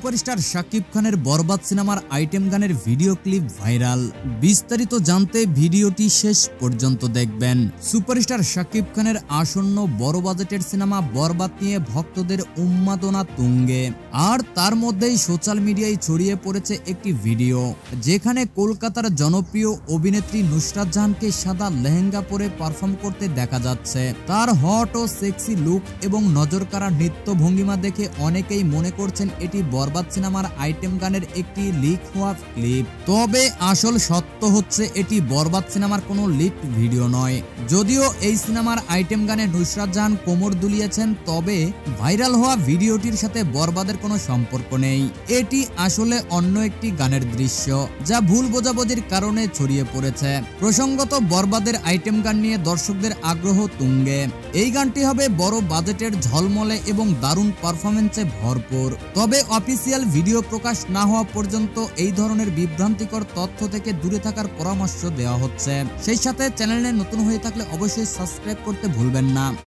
Superstar Shakib খানের বরবাদ সিনেমার item গানের ভিডিও ক্লিপ ভাইরাল। বিস্তারিত জানতে ভিডিওটি শেষ পর্যন্ত দেখবেন। সুপারস্টার শাকিব খানের আসন্ন বড় বাজেটের সিনেমা বরবাদ নিয়ে ভক্তদের উন্মাদনা তুঙ্গে। আর তার মধ্যেই সোশ্যাল মিডিয়ায় ছড়িয়ে পড়েছে একটি ভিডিও, যেখানে কলকাতার জনপ্রিয় অভিনেত্রী নুসরাত জাহানকে সাদা লেহেঙ্গা পরে পারফর্ম করতে দেখা যাচ্ছে। তার হট ও সেক্সি লুক এবং নজরকাড়া নৃত্য ভঙ্গিমা দেখে অনেকেই মনে করছেন এটি বরবাদ সিনেমার আইটেম গানের একটি লিক হওয়া ক্লিপ। তবে আসল সত্য হচ্ছে এটি বরবাদ সিনেমার কোনো লিক ভিডিও নয়। যদিও এই সিনেমার আইটেম গানে নুসরাত জাহান কোমর দুলিয়েছেন, তবে ভাইরাল হওয়া ভিডিওটির সাথে বরবাদের কোনো সম্পর্ক নেই। এটি আসলে অন্য একটি গানের দৃশ্য, যা ভুল বোঝাবুঝির কারণে ছড়িয়ে পড়েছে। প্রসঙ্গত, বরবাদের আইটেম গান নিয়ে দর্শকদের আগ্রহ তুঙ্গে। এই গানটি হবে বড় বাজেটের, ঝলমলে এবং দারুণ পারফরমেন্সে ভরপুর। তবে অফিসিয়াল ভিডিও প্রকাশ না হওয়া পর্যন্ত এই ধরনের বিভ্রান্তিকর তথ্য থেকে দূরে থাকার পরামর্শ দেওয়া হচ্ছে। সেই সাথে চ্যানেলে নতুন হয়ে থাকলে অবশ্যই সাবস্ক্রাইব করতে ভুলবেন না।